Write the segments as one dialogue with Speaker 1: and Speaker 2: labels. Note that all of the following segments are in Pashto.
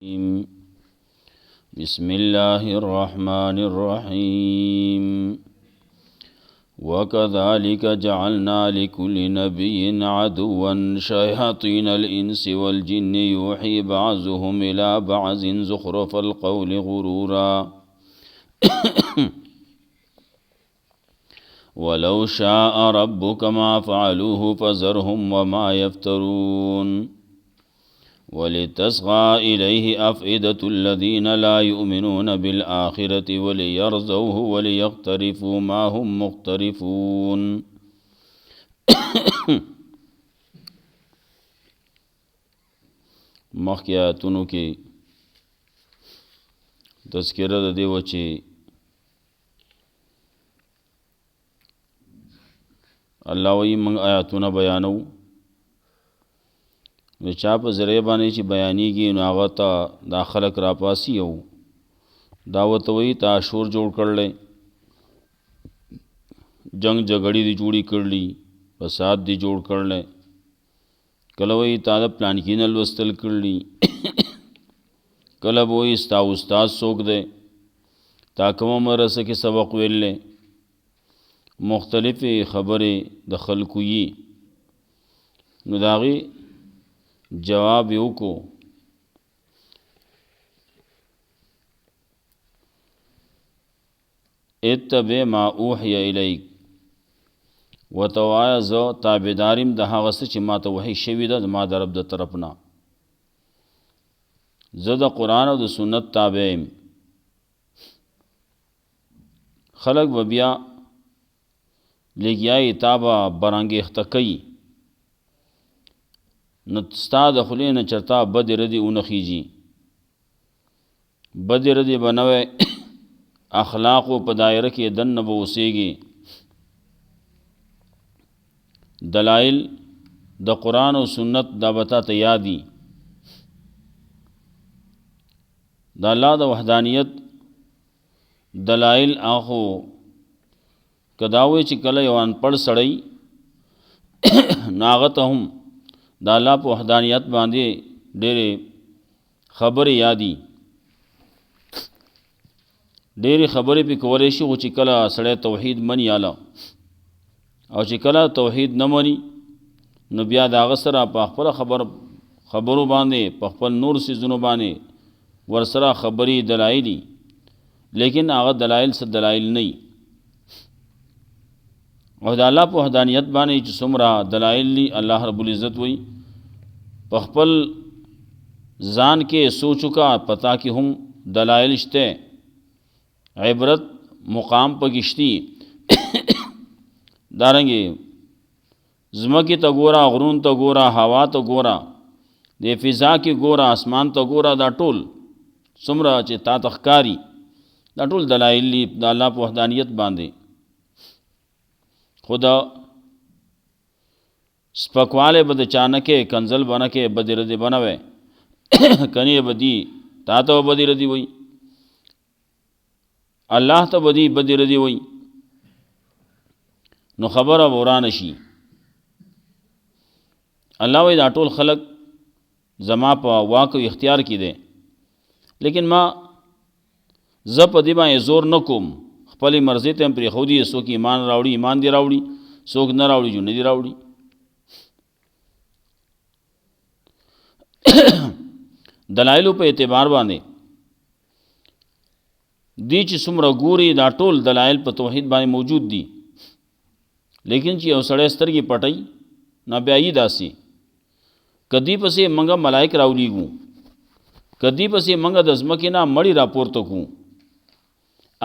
Speaker 1: بسم الله الرحمن الرحيم وكذلك جعلنا لكل نبي عدوا شياطين الإنس والجن يوحي بعضهم إلى بعض زخرف القول غرورا ولو شاء ربك ما فعلوه فذرهم وما يفترون ولتصغى إليه أفئدة الذين لا يؤمنون بالآخرة وليرضوه وليقترفوا ما هم مقترفون مخکې آیاتونو کې تذکره د دې و چې الله وایي موږ آیاتونه بیانو نو چا په ذریعه باندې چې بیانېږي نو هغه ته دا خلک راپاسي او دا ورته وایي تا شور جوړ کړلی جنګ جګړې دي جوړې کړلي فساد دي جوړ کړلی کله وایي تا د پلانکي نه لوستل کړلي کله به وایي ستا استاد څوک دی تا کومه مدرسه کې سبق ویلی مختلفې خبرې د خلکو یي نو د هغې جواب یې وکړو اتبع ما اوحی الیک ورته ووایه زه تابعدار یم د هغه څه چې ما ته وحی شوي ده زما د رب د طرف نه زه د قرآن او د سنت تابع یم خلک به بیا لګیایي تا به برانګېخته کوي نو ستا د خولې نه چرته بدې ردې ونه خیږي بدې ردې به نوی اخلاقو په دایره کې دننه به اوسېږي دلایل د قرآن او سنت دا به تا ته یادي د الله د وحدانیت دلایل هغه که دا وایي چې کله یو انپړ سړی نو هغه ته هم د الله په وحدانیت باندې ډېرې خبرې یادي ډېرې خبرې پې کولی شي خو چې کله سړی توحید مني اله او چې کله توحید نه مني نو بیا د هغه سره په خپله خبرو باندې په خپل نور څیزونو باندې ورسره خبرې دلایل لیکن هغه دلایل څه دلایل نه وي او د الله په وحدانیت باندې چې څومره دلایل دي الله رب العزت وایي په خپل ځان کې سوچ وکړه پتا کې هم دلایل شته عبرت مقام پکې شتي دارنګې ځمکې ته ګوره غرون ته ګوره هوا ته ګوره د فضا کې ګوره اسمان ته ګوره دا ټول څومره چې تا ته ښکاري دا ټول دلایل دي د الله په وحدانیت باندې خدا سپکواله به د چانکه کنزل بنکه بدر دی بنوي کني بدی تا ته بدر دی وای الله ته بدی بدر دی وای نو خبره وران شي الله وای دا ټول خلق زما په واک او اختیار کې دي لیکن ما ز په دی باندې زور نکوم خپل مرضی ته پر خودي سو کې ایمان راوړي ایمان دی راوړي څوک نه راوړي جو نه دی راوړي دلایلو په اعتبار باندې دی چې څومره ګوري دا ټول دلایل په توحید باندې موجود دي لیکن چې یو سړی سترګې پټي نه بیا یې داسي کدی پسې منګه ملائک راولیږو کدی پسې منګه د ځمکې نه مړی راپورته کوو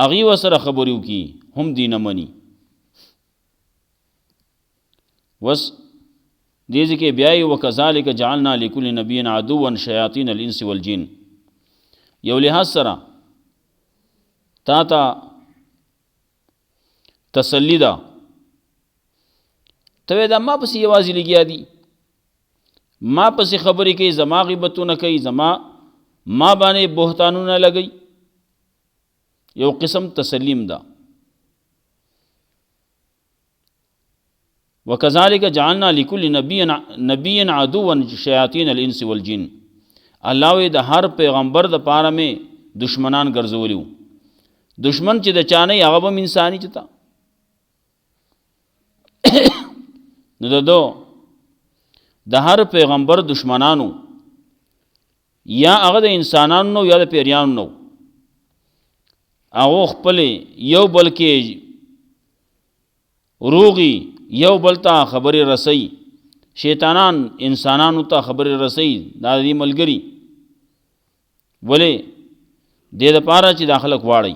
Speaker 1: اغي وسره خبرو کی هم دین منی وس دیږي کې بیاي وکذالک جعلنا لكل نبي عدوا شياطين الانس والجن یو لحاظ سره تا تسلی ده ته دا ما پسې یوازې لګیا دي ما پسې خبرې کوي زما غیبتونه کوي ما باندې بهتانونه لګي یو قسم تسلیم ده وكذلك جعلنا لكل نبي عدوا شياطين الانس والجن الله وی د هر پیغمبر د پاره مې دشمنان ګرځولیو. دشمن چې د چانه هغه هم انساني چتا نو د هر پیغمبر دشمنانو یا هغه د انسانانو نو یا د پیریانو نو، هغه خپل یو بل کې روغي یو بل ته خبرې رسي، شیطانان انسانانو ته خبرې رسي، دا دې ملګری ولې دې د پاره چې داخله واړی.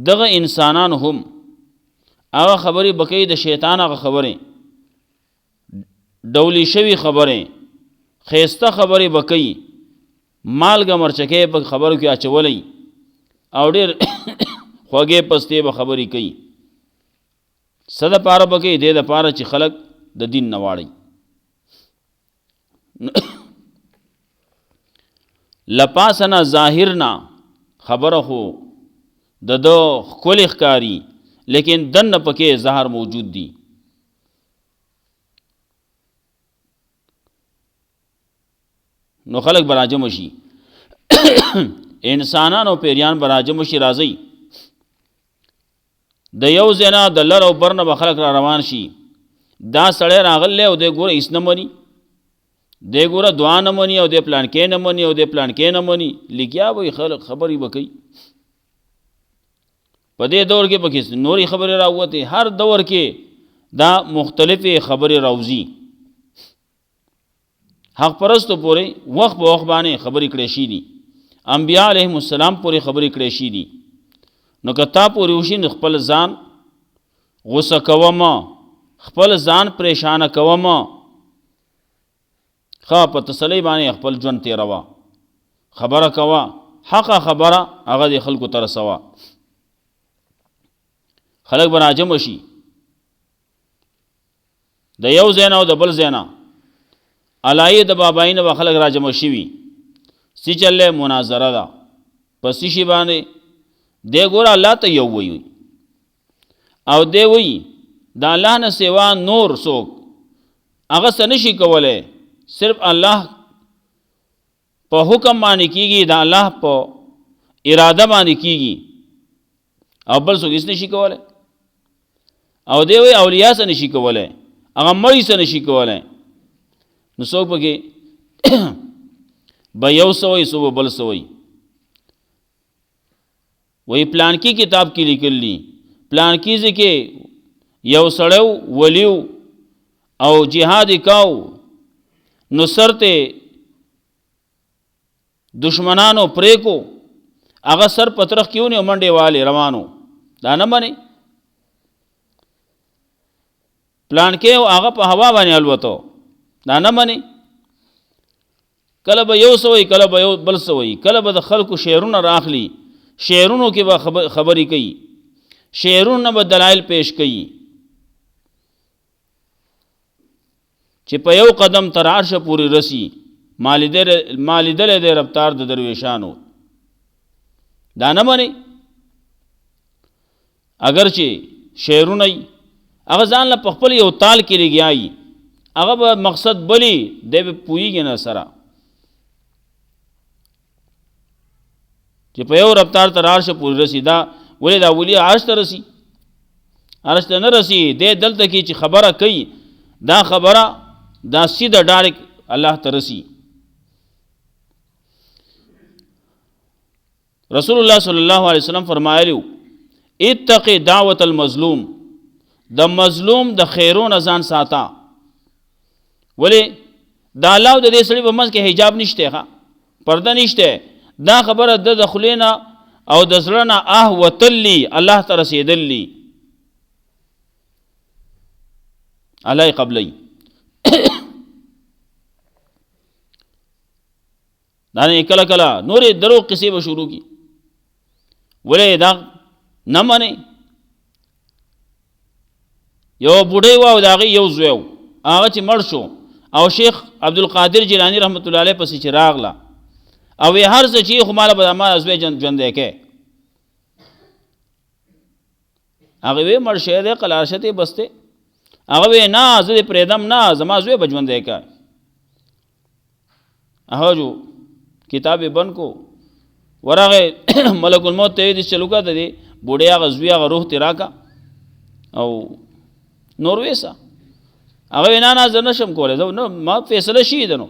Speaker 1: دغه انسانان هم هغه خبرې بکې د شیطان هغه خبرې ډولی شوی خبرې خیسته خبرې بکې مالګه مرچکې په خبرو کې اچولې او ډېر خوږې پستې به خبرې کوي. صد پاره بکې دې د پاره چې خلق د دین نه واړی. لپاسنا ظاهرنا خبره خو د ښکلې ښکاري لیکن دنه پکې زهر موجود دی. نو خلق براجم شي انسانان او پیریان براجم شي راځي د یو زینا د لر او برنه به خلق را روان شي. دا سړی راغلی او دی ګوره هیڅ نه مني، دی ګوره دعا نه مني او دی پلان کې نه مني او دی پلان کې نه مني، لګیا به خلق خبرې به کوي. په دې دور کې پکې نورې خبرې راووتې، هر دور کې دا مختلفې خبرې راوځي. حق پرستو پورې وخت په وخت باندې خبرې کړې شي دي، انبیاء علیهم السلام پورې خبرې کړې شي دي. نو که تا پورې وشي نو خپل ځان غصه کوم، خپل ځان پریشانه کوم، ښه په تسلی باندې خپل ژوند تېروه، خبره کوه، حقه خبره هغه د خلکو ته رسوه. خلک به راجمع شي د یو ځای نه او د بل ځای نه، علایې د بابایي نه به خلک راجمع شوي. سی چلې مناظره ده په څه شي باندې؟ دی ګوره الله ته یو وایي او دی وایي د الله نه سوا نور څوک هغه څه نشي کولی، صرف الله په حکم باندې کیږي، د الله په اراده باندې کیږي او بل څوک هیڅ نشي کولی. او دی وایي اولیاء څه نشي کولی، هغه مړي څه نشي کولی. نو څوک پکې به یو څه وایي څوک به بل څه وایي. وایي پلان کې کتاب کې لیکلی پلان کې ځکه یو سړیو ولیو او جهاد کاو نو سرته دشمنانو پرې کو هغه سر پترخ کیونه منډه والے روانو، دا نه مني. پلان کې هغه په هوا باندې الوتو، دا نه مني. کله به یو سوي کله به یو بل سوي، کله به د خلکو شعرونه راخلي، شعرونو کې به خبرې کوي، شعرونه به دلایل پیش کوي چې په یو قدم تر عرش پورې رسی مالیدل د رفتار د درویشانو، دا نه مني. اگر چې شعرونه هغه ځان له خپل یو تال کې لګیایي، هغه به مقصد بلی دی به پوهیږي نه سره چې په یو رفتار تر عرش پورې رسی. دا ولې دا ولی عرش ته رسی؟ عرش ته نه رسی، دی دلته کې چې خبره کوي دا خبره دا سیده ډایرک الله ته رسی. رسول الله صلی الله علیه وسلم فرمایلیو اتقی دعوت المظلوم، د مظلوم د خیرون ځان ساته. ولی دا الله د دې سړي په منځ کې حجاب نشته، ښه پرده نشته، دا خبره د خلینا او د زړه نه وتلی الله ته رسېدلی الله قبلی. دا نه کله کله نورې درو قصې به شروع کی، ولې دا نه منې. یو بوډۍ و او د هغې یو زوی و، هغه چې مړ شو او شیخ عبدالقادر جیلانی رحمت الله علیه پسې چې راغله او وی هر څه چې خو ماله به ما زوی ژوندی کې، هغه وی مړ شوی دی قلارشتې بسته، هغه وی نه زه دې پرېږدم، نه زما زوی به ژوندی که. هغه جو کتاب بند کو ورغه ملک الموت ته دې چلو کا ته بوډیا غزوی هغه روح تی راکا او نور ویسا هغه نه زه نشم کولای زه نو ما فیصله شي دنو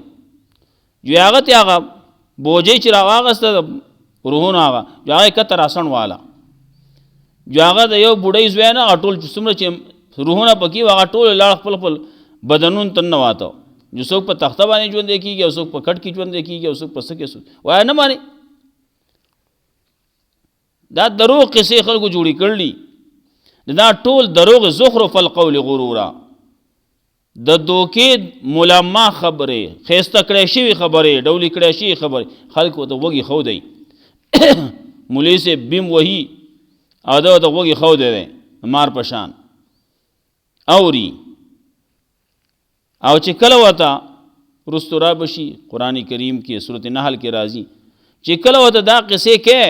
Speaker 1: جو هغه ته هغه بوجي چې راغسته روحونه هغه جو هغه کتر آسن والا جو هغه د یو بوډۍ زوی نه ټول څومره چې روحونه پکې هغه ټول لاړ خپل خپل بدنون تن واته جو څوک په تخته باندې ژوند کیږي او څوک په کټ کې ژوند کیږي او څوک په سکه وای نه مانی دا دروغ قصې خلکو جوړی کړلی دا ټول دروغ زخرف القول غرورا د دوکې ملما خبره خيسته کړې شي خبره ډولی کړې شي خبره خلکو ته وږي خو دی مولوی سے بیم وਹੀ اده ته وږي خو دی مار پشان اوري او چې کله وتا رستورا بشي قرآن کریم کې سورۃ النحل کې راځي چې کله وتا دا قصې کې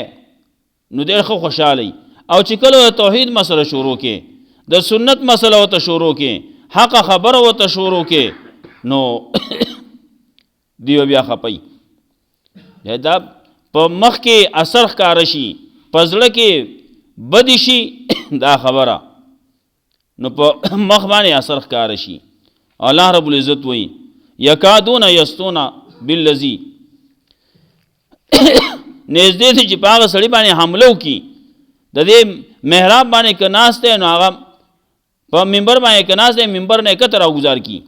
Speaker 1: نو ډېر خوشاله او چې کله توحید مسله شروع کې د سنت مسله وته شروع کې حق خبر وته شروع کې نو دیو بیا خپي دا په مخ کې اثر ښکار شي پزړه کې بد شي دا خبره نو په مخ باندې اثر ښکار شي الله رب العزت وایي یکادون یستون بالذی نږدې دي چې په هغه سړي باندې حمله وکړي د دې محراب باندې که ناست دی نو هغه په منبر باندې که ناست دی منبر نه کتر راګزار کړي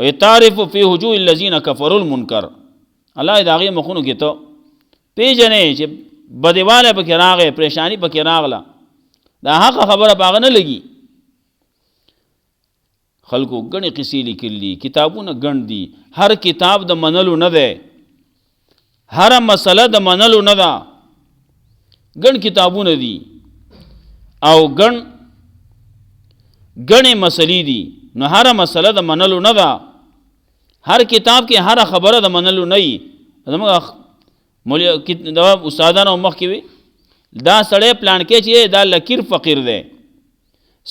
Speaker 1: ویتعرف فی وجوه الذین کفروا المنکر الله د هغې مخونو کې ته پیژنې چې بدواله پکې راغی پریشانی پکې راغله دا حق خبره په هغه نه لګي خلکو ګڼې قصې لیکلي کتابونه ګڼ دي هر کتاب د منلو نه دی هر مسله د منلو نه ده ګڼ کتابونه دي او ګڼې مسلې دي نو هر مسله د منلو نه ده هر کتاب کې هر خبره د منلو نه وي زموږ دا استادانو مخکې وي دا سړی پلان کې چې دا لکیر فقیر دی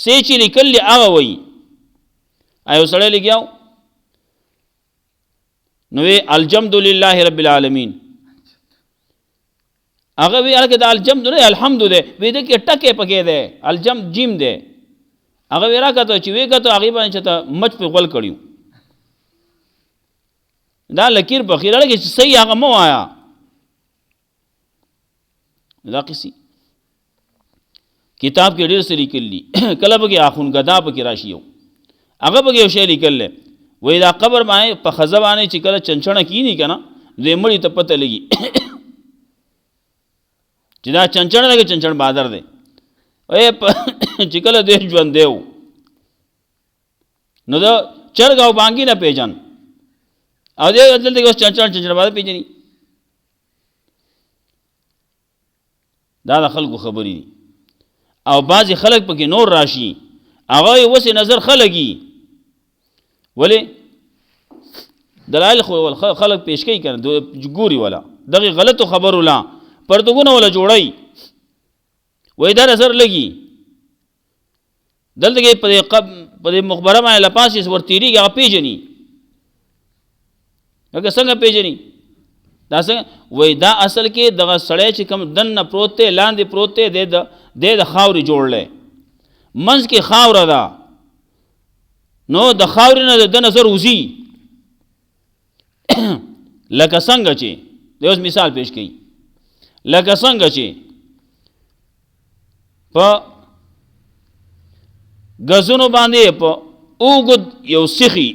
Speaker 1: سی چې لیکلي هغه وایي ایو سړی لګیاو نو الجمد لله رب العالمین هغه وی هغه د الجمد نه الحمد ده وی د کې ټکه پکې ده الجمد جیم ده هغه وی راکته چې وی کته هغه باندې چې مچ په غول کړیو دا لکیر بخیر لګي چې صحیح هغه مو آیا دا قصې کتاب کې ډېر څه لیکلي کله به اخون غدا پکې راشي هغه به یو شی لیکل وای دا قبر باندې په خزه باندې چې کله چنچنه کینی کنه دې مړی ته پته لګي چې دا چنچنه لګي چنچن بادر دی اے چې کله دې ژوند دیو نو دا چرګاو بانګي نه پیژن او دې دلته اوس چنچن بادر پیژني دا د خلکو خبرې دي او بعضی خلک پکې نور راشي هغه وسه نظر خلګي ولی دلایل خلق پیش کوي کنه ګوري ولا دغه غلطو خبر ولا پردګونه ولا جوړای وای دا نظر لګي دلته په مخبره باندې لپاسې ور تیریږي هغه پیژني هغه څنګه پیژني دا څنګه وای دا اصل کې دغه سړی چې کم دنه پروت لاندې پروت د خاوري جوړلې منځ کې خاور ده نو د خاور نه د نظر وزي لکه څنګه چې اوس مثال پیش کړي لکه څنګه چې په غزونو باندې په اوګد یو سخي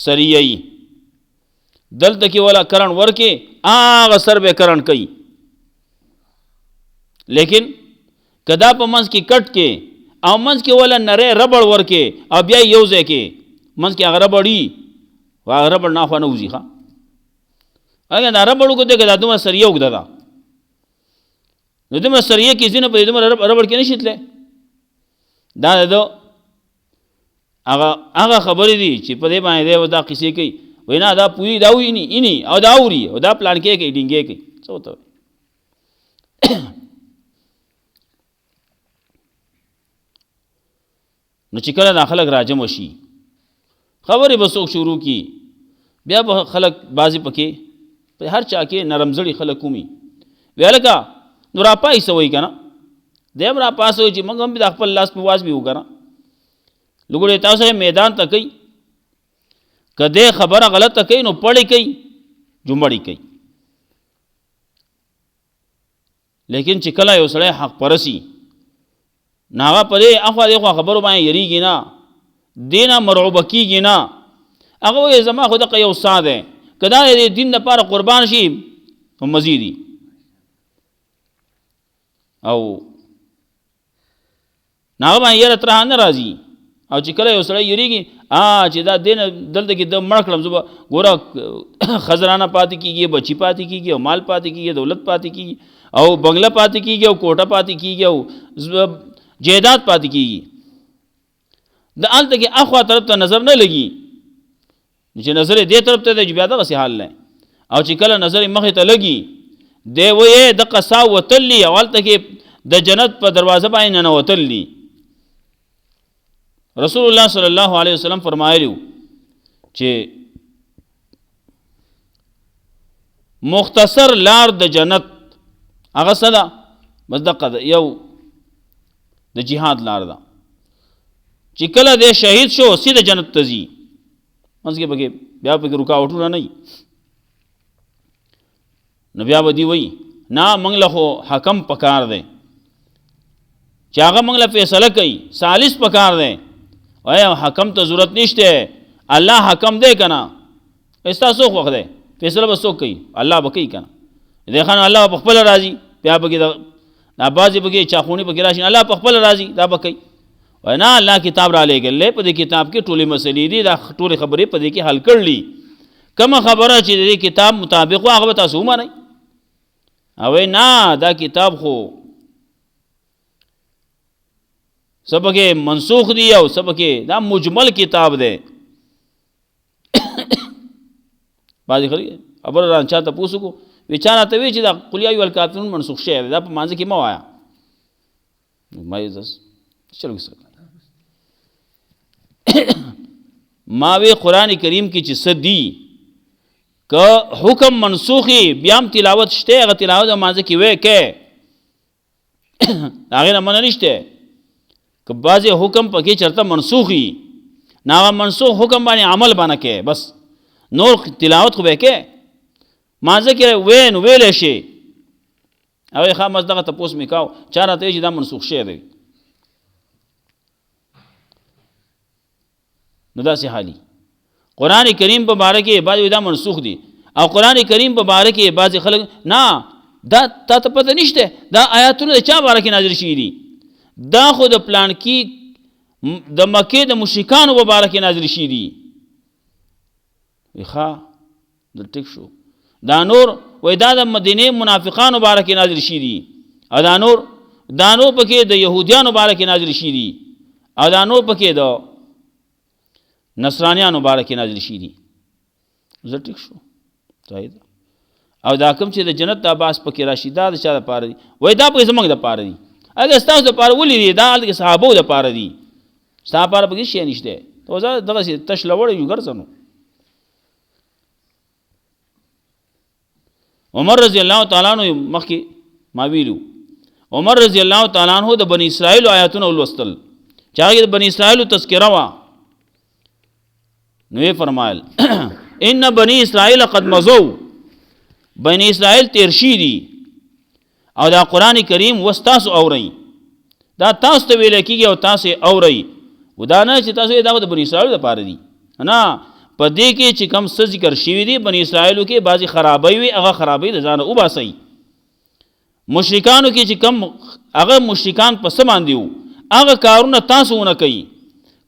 Speaker 1: سریي دلته کې ولا کرن ورکه هغه سر به کرن کوي لیکن کدا په منځ کې کټ کې او منځ کې ولا نره ربړ ورکه او بیا یو ځای کې منځ کې هغه ربړی هغه ربړ نه خو نه وځي ښا هغه نه ربړ کو دغه دوه سریه وګدا دا نو دمه سریه کې ځینې په دمه ربړ کې نشیتله دا هغه خبرې دي چې په دې باندې دا قصې کوي وینا دا پوری دا ویني اني او دا اوري او دا پلان کې کې ډینګې کې څه وته نو چې کله داخله راجم وشي خبرې به څوک شروع کی بیا به خلک بعضې پکې په هر چا کې نرم زړي خلک ومي وی هلکه نو راپایسوئ که نه دی هم راپاسوئ چې موږ هم د خپل لاس په واز به وو که نه لګوړې تاسو میدان ته کوي که دی خبره غلطه کوي نو پړې کوي جمړې کوي لیکن چې کله یو سړی حق پرسي نو هغه په دې اخوا دېخوا خبرو باندې یریږي نه دې نه مرعوبه کېږي نه هغه وایي زما خو دغه یو سا دی که دا د دین دپاره قربان شي نو مزیدي او نو هغه باندې یره ترحه نه راځي او چې کله یو سړی یریږي چې دا دې نه دلته کې د مړ کړم زه به ګوره خزرانه پاتې کېږي بچي پاتې کېږي او مال پاتې کېږي دولت پاتې کېږي او بنگله پاتې کېږي او کوټه پاتې کېږي او جیدات پاتې کېږي د هلته کې اخوا طرف ته نظر نه لګي چې نظر یې دې طرف ته دی چې بیا دغسې حال دی او چې کله نظر یې مخې ته لګي دی وایي دغه سا وتلي او هلته کې د جنت په دروازه باندې ننوتلي رسول الله صلی الله علیه وسلم فرمایلیو چې مختصر لار د جنت هغه څه ده بس دقه ده یو د جهاد لار ده چې کله دی شهید شو سیده جنت ته ځي منځ کې پکې بیا پکې رکاوټونه نه وي نو بیا به دي وایي نه موږ له خو حکم پکار دی چې هغه موږ له فیصله کوي ثالث پکار دی آیا حکم ته ضرورت نشته الله حکم دی که نه ستا څوک وخت دی فیصله به څوک کوي الله به کوي که نه دی خان الله په خپله راځي بیا پکې دا بعضې پکې چاخوني پکې راشي الله په خپله راځي دا به کوي وایي نه الله کتاب را لېږلی په دې کتاب کې ټولې مسلې دي دا ټولې خبرې په دې کې حل کړلي کومه خبره چې د دې کتاب مطابق وه هغه به تاسو ومنئ او نه دا کتاب خو سبکه منسوخ دی او سبکه دا مجمل کتاب دی بعضې خلک خبره ران چا ته پوښتنه کو وی چا راته وی چې دا قل یا ایها الکافرون منسوخ شوی دی دا په مانځه کې مه وایه ما یې چلو کیسه ما وی قرآن کریم کې چې څه دي که حکم منسوخي بیا هم تلاوت شته هغه تلاوت د مانځه کې وی کې هغې نه منع نشته که بعضې حکم پکې چرته منسوخي نو هغه منسوخ حکم باندې عمل باندې کې بس نور تلاوت خو به کې مانځه کې وی نو ویلی شي هغې ښه مس دغه تپوس مې کاو چا راته وایي چې دا منسوخ شوی دی نو داسې حالي قرآن کریم په باره کې بعضې دا منسوخ دي او قرآن کریم په باره کې بعضې خلک نه دا تا ته پته نشته دا آیاتونه د چا باره کې نازل شوي دي دا خو د پلانکي د مکې د مشرکانو په باره کې نازل شوي دي ښه د ټیک شو دا نور وایي دا د مدینې منافقانو باره کې نازل شوي دي او دا نور پکې د یهودیانو باره کې نازل شوي دي او دا نور پکې د نصرانیانو باره کې نازل شوي دي زه ټیک شو صحیح ده او دا کوم چې د جنت د عباس پکې راشي دا د چا دپاره دي وایي دا پکې زموږ دپاره دي اگر ستاسو دپاره ولې دي دا هلته کې صحابو دپاره دي ستا دپاره پکې شی نشته ته زه دغسې تش لوړی یو ګرځه نو عمر رضی الله تعالی عنہ مخکې ما ویلو عمر رضی الله تعالی عنہ د بنی اسرائیل آیاتونه ولوستل چې هغې د بنی اسرائیلو تذکره وه نو یې فرمایل ان بنی اسرائیل قد مضوا بنی اسرائیل تیر شي دي او دا قرآن کریم وس تاسو اورئ دا تاسو ته ویلی کېږي او تاسو یې اورئ و دا نه چې تاسو یې دا خو د بني اسرائیلو دپاره دي نه په دې کې چې کوم څه ذکر شوي دي بني اسرائیلو کې بعضې خرابۍ وي هغه خرابۍ د ځانه وباسئ مشرکانو کې چې کوم هغه مشرکان په څه باندې وو هغه کارونه تاسو ونه کوئ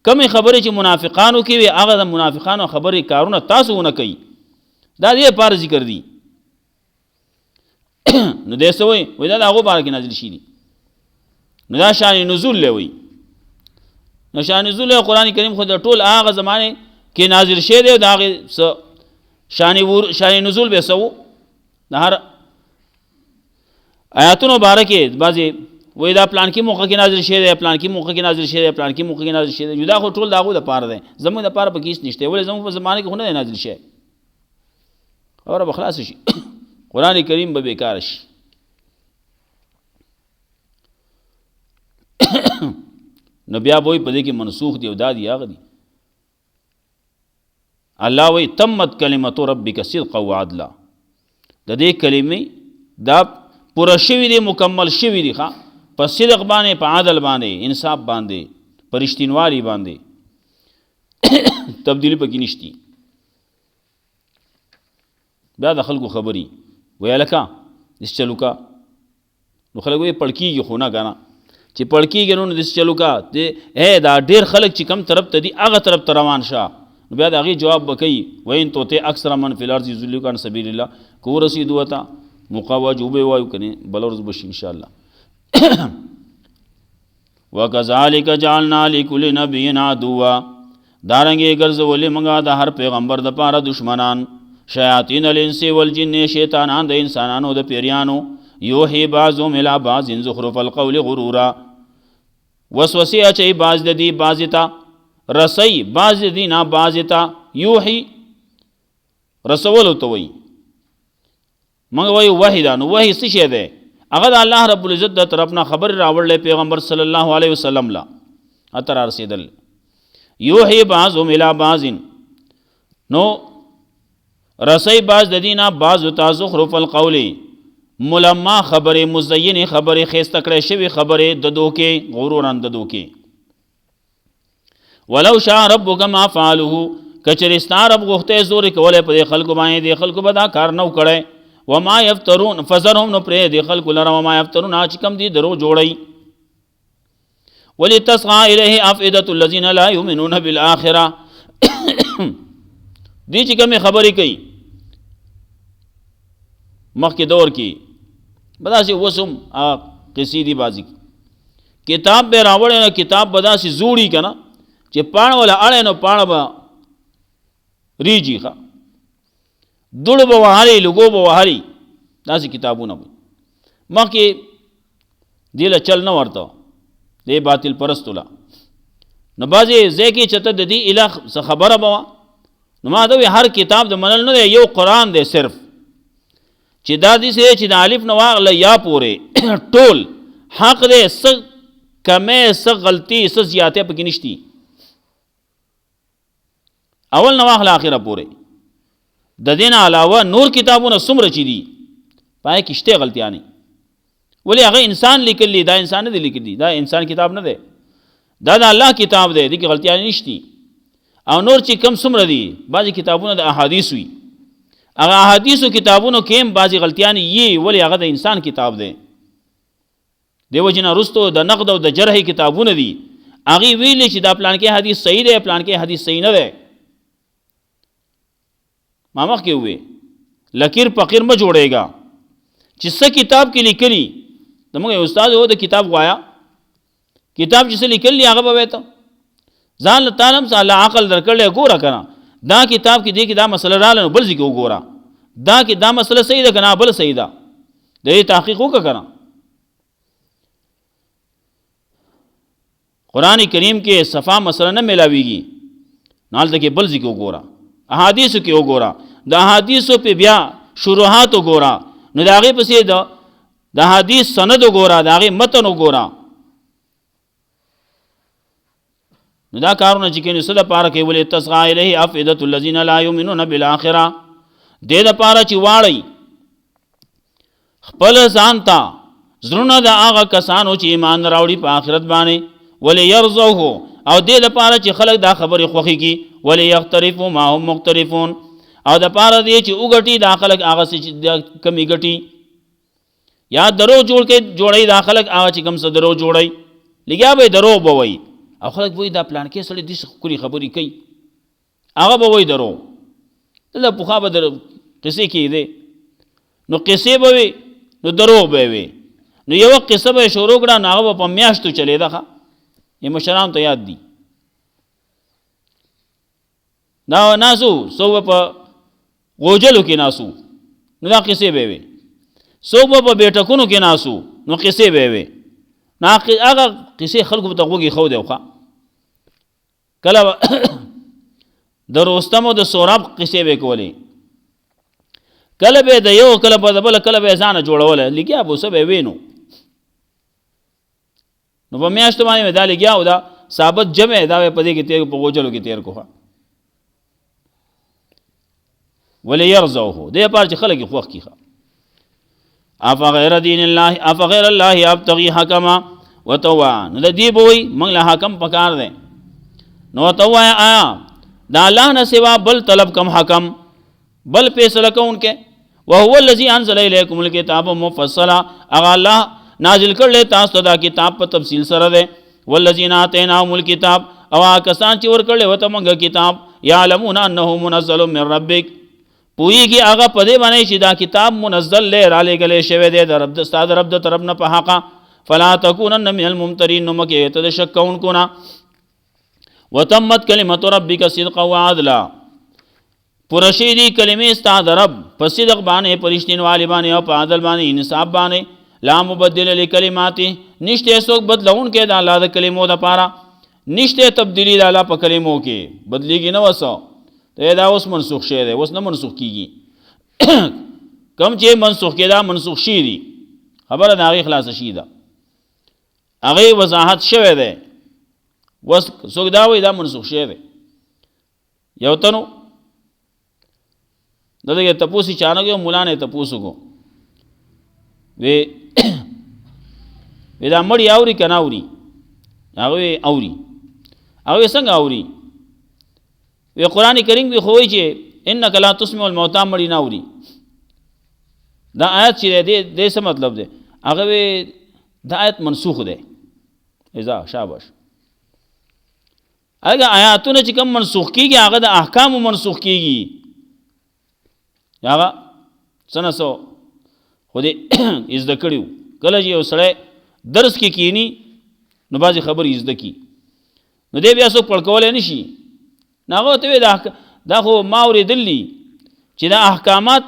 Speaker 1: کمې خبرې چې منافقانو کې وي هغه د منافقانو خبرې کارونه تاسو ونه کوئ دا دې لپاره ذکر دي نو دې څه وایي وایي دا د هغو باره کې نازل شي دي نو دا شان نزول لی وایي نو شان نزول قرآن کریم خو د ټول هغه زمانې کې نازل شوی دی او د هغې څه شان نزول به څه و د هر آیاتونو باره کې بعضې وای دا پلان کې موقع کې نازل شوی دی، پلان کې موقع کې نازل شوی دی، پلان کې موقع کې نازل شوی دی. دا خو ټول د هغو دپاره دی، زموږ دپاره پکې هېڅ نشته. ولې زموږ په زمانه کې خو نه دی نازل شوی. خبره به خلاصه شي قرآن کریم به بیکاره شي. نو بیا به وایي په دې کې منسوخ دی او دا دی هغه دی. الله وایي تمت کلمت ربک صدقا وعدلا، د دې کلمې دا پوره شوي دی، مکمل شوي دي په صدق باندې، په عدل باندې، انصاف باندې، په رښتینوالي باندې. تبدیلی پکې نشتی. بیا د خلکو خبرې وایي هلکه داسې چلو کا. نو خلک وایي پړ کېږي خو نه که نه، چې پړ کېږي نو داسې چلو کا. دا ډېر خلک چې کم طرف ته دي هغه طرف ته روان شه. نو بیا د هغې جواب به کوي وین توطع اکثر من فی الارض یضلوک عن سبیل الله. که ورسېدو ته مقاوج وبه وایو که نه بله ورځ به شي انشاءالله. وکذلک جعلنا لکل نبی عدوا، دارنګې ګرځولې موږ د هر پیغمبر دپاره دشمنان، شیاطین الانس والجن، شیطانان د انسانانو د پیریانو، یوحي بعضهم الی بعض زخرف القول غرورا، وسوسې اچوي بعض د دې بعضې ته، رسی بعض د دې نه بعضې ته. یوحي رسولو ته وایي. موږ وایو وحی ده. نو وحی څه شی دی؟ هغه د الله رب العزت د طرف نه خبر راوړلی پیغمبر صلی الله علیه وسلم له اته را رسېدل. یوحي بعضهم الی بعض، نو رسی بعض د دې نه بعضو ته زخرف القول، ملما خبرې، مزینې خبرې، ښایسته کړی شوې خبرې، د دوکې، غرورا د دوکې. ولو شاء ربک ما فعلوه، کچرې ستا رب غوښتی زور یې کولی په دې خلکو باندې، دې خلکو به دا کار نه و کړی. وما یفترون، فذرهم، نو پرې دې خلکو لره، وما یفترون، چې کوم دي درو جوړی. ولتصغى الیه افئدة الذین لا یؤمنون بالآخرة، دې چې کومې خبرې کوي مخکې دور کې به داسې وسم قصې دي بازي کتاب به راوړی نو کتاب به داسې زوړي که نه چې پاڼه وله اړی نو پاڼه به ریجي ښه دوړ به وهلي لګو به وهلي داسې کتابونه به مخکې دې له چل نه ورته دې باطل پرستو له نو بعضې ځای کې چېرته د دې اله څه خبره به وه نو ما ته هر کتاب د منل نه دی یو قرآن دی صرف چې دا داسې چې د الف نه واغله یا پورې ټول حق دی څه کمې څه غلطي څه زیاتې پکې نشتي اول نه واخله آخره پورې د دې نه علاوه نور کتابونه څومره چې دي پای کې شته غلطیانې ولې هغه انسان لیکلی دا انسان نه دی لیکلی دا انسان کتاب نه دی دا د الله کتاب دی دې کې غلطیانې نشتي او نور چې کم څومره دي بعضې کتابونه د احادیث وي هغه احادیثو کتابونو کې هم بعضې غلطیانې یي ولې هغه د انسان کتاب دی دیو جن رستو د نقد او د جرح کتابونه دي هغې ویلي چې دا پلان کې حدیث صحیح دی پلان کې حدیث صحیح نه دی ما مخکې ووې لکیر فقیر مه جوړېږه چې څه کتاب کې لیکلي زموږ یو استاد و د کتاب غوایا کتاب چې څه لیکلي هغه به وایې ته ځان له تعالی هم څه الله عقل درکړلی ګوره که نه دا کتاب کې دی کې دا مسله راغله نو بل ځای کې وګوره دا کې دا مسله صحیح ده که نه بل صحیح ده د دې تحقیق وکړه که نه قرآن کریم کې صفا مسله نه میلاویږي نو هلته کې بل ځای کې وګوره احادیثو کې وګوره د احادیثو په بیا شروحات وګوره نو د هغې پسې د حدیث سند وګوره د هغې متن وګوره نو دا کارونه چې کوي نو څه دپاره کوي ولې تصغى الیه افئدة الذین لا یؤمنون بالآخرة دې دپاره چې واړئ خپل ځان ته زړونه د هغه کسانو چې ایمان راوړي په آخرت باندې وليرضوه او دې دپاره چې خلک دا خبرې خوښې کړي وليقترفوا ما هم مقترفون او دپاره دې چې وګټي دا خلک هغه څه چې کمې ګټي یا درو جوړوي دا خلک هغه چې کوم څه درو جوړوي لګیا به درو به وایي او خلک وایي دا پلان کې سړی داسې ښکلې خبرې کوي هغه به وایي درو دلته پخوا به قصې کېدې نو قصې به وي نو دروغ به وي نو یوه قصه به یې شروع کړه نو هغه به په میاشتو چلېده ښه یې مشرانو ته یاد دي دا ناسو څوک به په غوجلو کې ناسو نو دا قصې به وي څوک به په بیټکونو کې ناسو نو قصې به وي هغه قصې خلکو ته غوږی خو دی خو کله د رستم او د سوراب قصې به کولې کله به د یو کله به د بل کله به ځان جوړول لګیا به سبه وینو نو په میاشت باندې مې دا لګیا او دا ثابت جمع دا په دې کې تیر په غوجلو کې تیر کوه ولی يرزوه دې پار چې خلک خوخ کیخه افغیر دین الله افغیر الله ابتغي حکما وتوا نو د دې بوي موږ له حکم پکار دي نو توا آیا دا الله نه سوا بل طلب کم حکم بل فیصله کوونکې وهو الذي انزل اليكم الكتاب مفصلا اغه الله نازل کړل تاسو ته دا کتاب په تفصیل سره ده والذین آتیناهم الكتاب او کسان چې ور کړل وته موږ کتاب یعلمون انه منزل من ربک پویږي هغه په دې باندې چې دا کتاب منزل له را لګلې شوی دی د رب د استاد رب د طرف نه په حقا فلا تکونن من الممترین نو مکه ته شک کوونکو نه وتمت کلمت ربک صدقا وعدلا پرشیدی کلمې استاد رب په صدق باندې پرشتینوالی باندې او په عدل باندې انصاف باندې لا مبدل لکلماته نشته څوک بدلون کې د الله د کلمو د پاره نشته تبدیلی د الله په کلمو کې بدلیږي نه وسو ته دا اوس منسوخ شوی دی اوس نه منسوخ کیږي کم چې منسوخ کېدا منسوخ شي دي خبره د هغې خلاصه شي ده هغې وضاحت شوی دی اوس څوک دا وایي دا منسوخ شوی دی یو تنو دغه تپوس چانه کې مولا نه تپوس کو وی دا مړی اوري کنه اوري هغه اوري هغه څنګه اوري وی قران کریم به خوې چې انک لا تسمع الموتى مړی نه اوري دا آیت چې دې څه مطلب دی هغه دا آیت منسوخ دی اذا شاباش هغه آیاتونه چې کوم منسوخ کیږي هغه د احکام منسوخ کیږي هغه څنګه سو خو دې از د کړیو کله چې یو سړی درس کې کینی نو بعضې خبرې زده کی نو دی بیا څوک پړکولی نه شي نو هغه ته وایي دا خو ما اورېدلي چې دا احکامات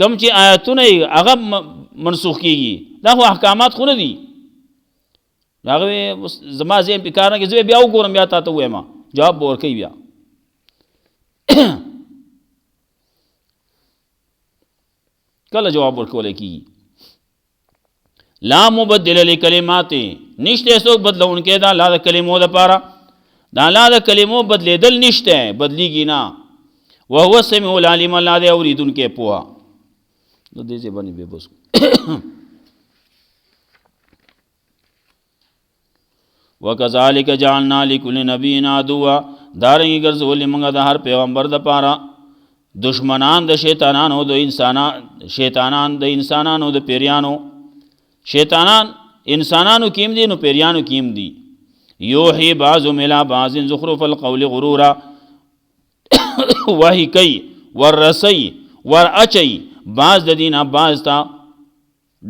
Speaker 1: کم چې آیتونه یې هغه منسوخ کېږي دا خو احکامات خو نه دي هغه زما ذهن پې کار نه کوي زه بیا وګورم بیا تا ته ووایم جواب به ورکوي بیا کله جواب ورکولی کېږي لا مبدل لکلمات نشته څوک بدلونکی د الله د کلمو دپاره د الله د کلمو بدلیدل نشته بدلیږي نه وهو السمیع العلیم الله دی اورېدونکی پوهه د دې ځای باندې بیا بس وکذالک جعلنا لکل نبی عدوا دارنګې ګرځولې موږ د هر پیغمبر دپاره دشمنان د شیطانانو د شیطانان د انسانانو د پیریانو شیطانان انسانانو کیم دي نو پیریانو کیم دي یوحی بعضهم الی بعض زخرف القول غرورا وحی کوي وررسی ورأچي بعض د دینه بعض ته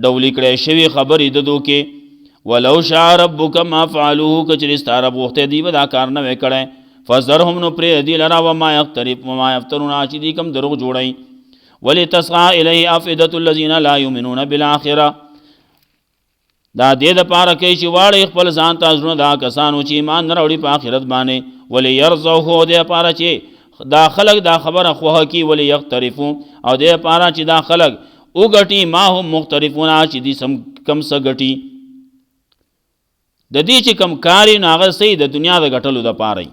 Speaker 1: ډولې کړی شوي خبرې د دوکې ولو شاء ربک ما فعلوه کچرې ستا رب غوښتی دی به دا کار نه وی کړی فذرهم نو پرېږدي لره وما یفترون چې دي کوم دروغ جوړوي ولتصغى الیه افئدة الذین لا یؤمنون بالآخرة دا دې دپاره کوي چې واړی خپل ځان ته زړونه دا کسانو چې ایمان نه راوړي په آخرت باندې وليرضوه دې دپاره چې دا خلک دا خبره خوښه کي وليقترفو او دې دپاره چې دا خلک وګټي ما هم مختلفون چې دې کم څه ګټي د دې چې کم کار یې نو هغه صحیح د دنیا د ګټلو دپاره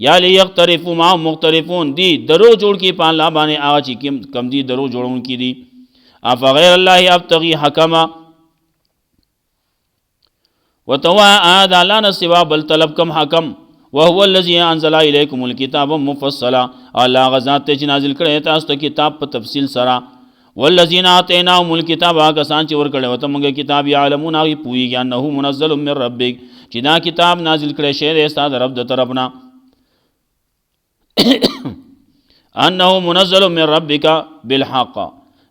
Speaker 1: یا لیقترفو ما هم مختلفون دي درو جوړ کړي په الله باندې هغه چې کم دي درو جوړونکي دي افغیر الله ابتغي حکما وتوا آد الله نه سوا بل طلب کم حکم وهو الذي انزل اليكم الكتاب مفصلا الله غزاد ته نازل کړی تاسو ته کتاب په تفصیل سره والذین آتیناهم الکتاب هغه کسان چې ورکړی وته موږ کتاب یعلمون هغوی پوهېږي انه منزل من ربک چې دا کتاب نازل کړی شوی دی ستا د رب د طرف نه انه منزل من ربک بالحق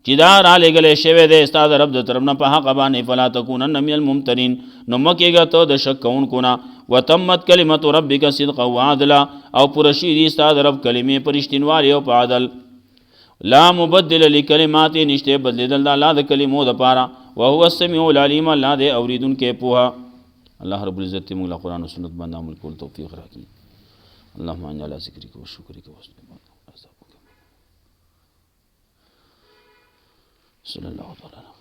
Speaker 1: چې دا را لېږلی شوی دی ستا د رب د طرف نه په حق باندې فلا تکونن من الممترین نو مه کېږه ته د شک کوونکو نه وتمت کلمت ربک صدقا وعدلا او پوره شي دي ستا د رب کلمې په رښتینوالي او په عدل لا مبدل لکلمات نشته بدلیدل د الله د کلمو دپاره وهو السمیع العلیم الله دې اوریدونکی پوها. الله رب العزت دې موږ له قرآن او سنت باندې عمل کول توفیق راکړي. اللهم انا علی ذکرک و شکرک و حسن عبادتک. صلی الله تعالی